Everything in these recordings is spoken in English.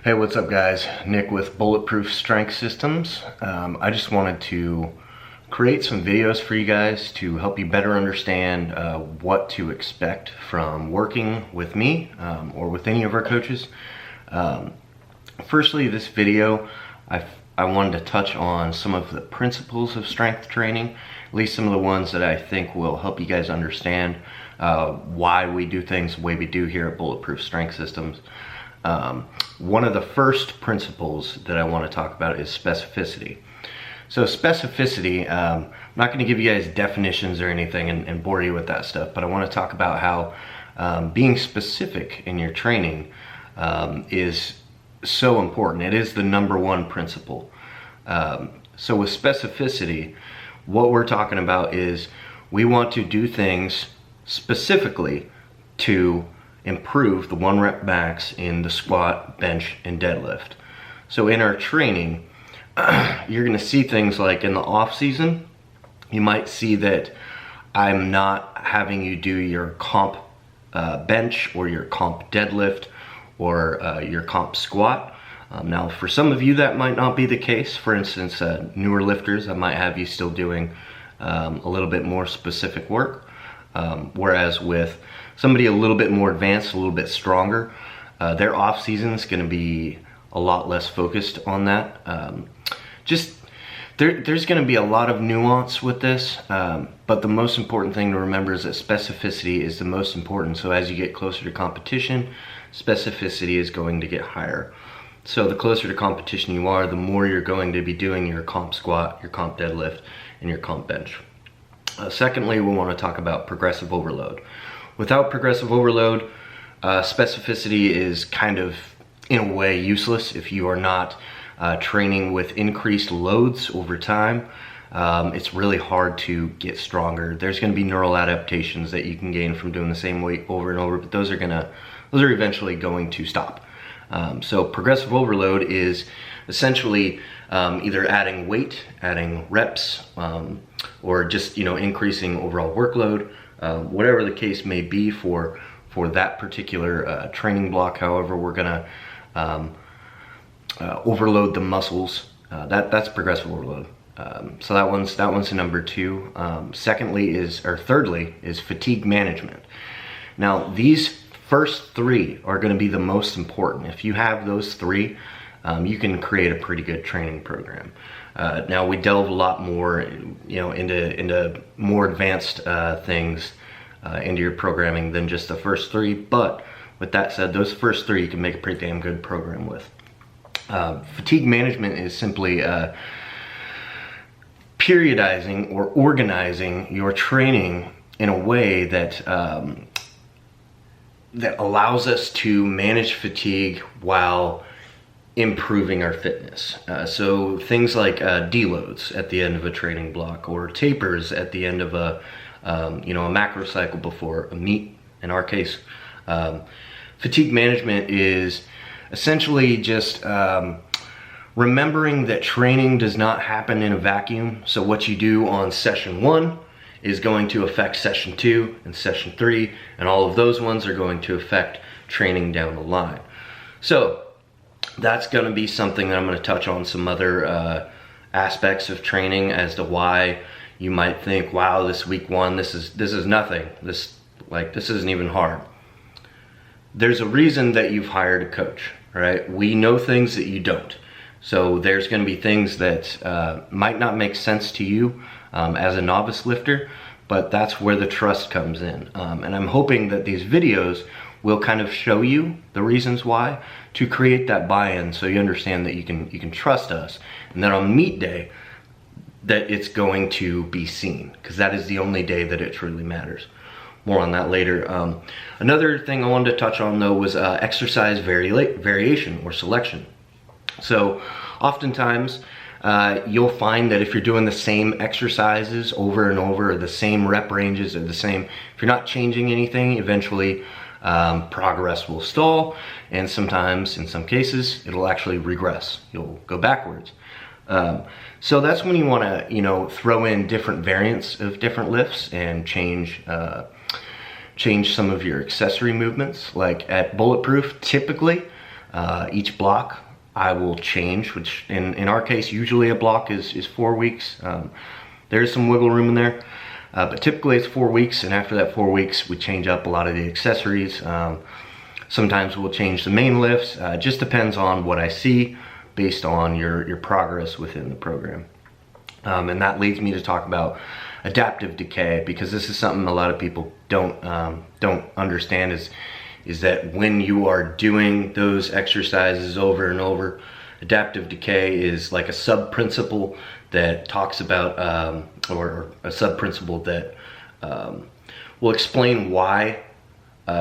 Hey, what's up guys? Nick with Bulletproof Strength Systems. I just wanted to create some videos for you guys to help you better understand what to expect from working with me or with any of our coaches. Firstly, this video, I wanted to touch on some of the principles of strength training, at least some of the ones that I think will help you guys understand why we do things the way we do here at Bulletproof Strength Systems. One of the first principles that I want to talk about is specificity. So specificity, I'm not going to give you guys definitions or anything and bore you with that stuff, but I want to talk about how being specific in your training is so important. It is the number one principle. So with specificity, what we're talking about is we want to do things specifically to improve the 1 rep max in the squat, bench, and deadlift. So in our training, you're gonna see things like in the off season, you might see that I'm not having you do your comp bench or your comp deadlift or your comp squat. Now for some of you that might not be the case. For instance, newer lifters, I might have you still doing a little bit more specific work. Whereas with somebody a little bit more advanced, a little bit stronger, their off season is going to be a lot less focused on that. There's going to be a lot of nuance with this, but the most important thing to remember is that specificity is the most important. So as you get closer to competition, specificity is going to get higher. So the closer to competition you are, the more you're going to be doing your comp squat, your comp deadlift, and your comp bench. Secondly, we want to talk about progressive overload. Without progressive overload, specificity is kind of, in a way, useless if you are not training with increased loads over time. It's really hard to get stronger. There's going to be neural adaptations that you can gain from doing the same weight over and over, but those are eventually going to stop. So progressive overload is essentially either adding weight, adding reps, or just increasing overall workload, whatever the case may be for that particular training block. However, we're gonna overload the muscles. That's progressive overload. So that one's the number two. Thirdly is fatigue management. Now these first three are going to be the most important. If you have those three, you can create a pretty good training program. Now we delve a lot more, into more advanced things into your programming than just the first three. But with that said, those first three you can make a pretty damn good program with. Fatigue management is simply periodizing or organizing your training in a way that that allows us to manage fatigue while improving our fitness. So things like deloads at the end of a training block, or tapers at the end of a macro cycle before a meet. In our case, fatigue management is essentially just remembering that training does not happen in a vacuum. So what you do on session 1 is going to affect session 2 and session 3, and all of those ones are going to affect training down the line. So that's going to be something that I'm going to touch on, some other aspects of training as to why you might think, wow, this week 1, this is nothing. This isn't even hard. There's a reason that you've hired a coach, right? We know things that you don't. So there's going to be things that might not make sense to you as a novice lifter, but that's where the trust comes in. And I'm hoping that these videos will kind of show you the reasons why, to create that buy-in, so you understand that you can trust us, and then on meet day that it's going to be seen, because that is the only day that it truly matters. More on that later. Another thing I wanted to touch on though was exercise variation or selection. So oftentimes you'll find that if you're doing the same exercises over and over, or the same rep ranges, or if you're not changing anything, eventually progress will stall, and sometimes, in some cases, it'll actually regress. You'll go backwards. So that's when you want to, throw in different variants of different lifts and change some of your accessory movements. Like at Bulletproof, typically Each block I will change, which in our case, usually a block is 4 weeks. There's some wiggle room in there, but typically it's 4 weeks, and after that 4 weeks, we change up a lot of the accessories. Sometimes we'll change the main lifts. It just depends on what I see based on your progress within the program. And that leads me to talk about adaptive decay, because this is something a lot of people don't understand, is that when you are doing those exercises over and over, adaptive decay is like a sub-principle that talks about, or a sub-principle that will explain why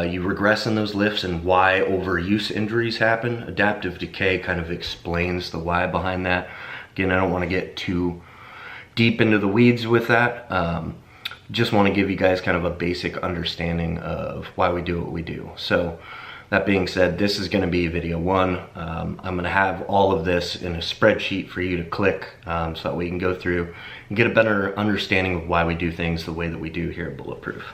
you regress in those lifts and why overuse injuries happen. Adaptive decay kind of explains the why behind that. Again, I don't want to get too deep into the weeds with that. Just want to give you guys kind of a basic understanding of why we do what we do. So that being said, this is going to be video 1. I'm going to have all of this in a spreadsheet for you to click, so that we can go through and get a better understanding of why we do things the way that we do here at Bulletproof.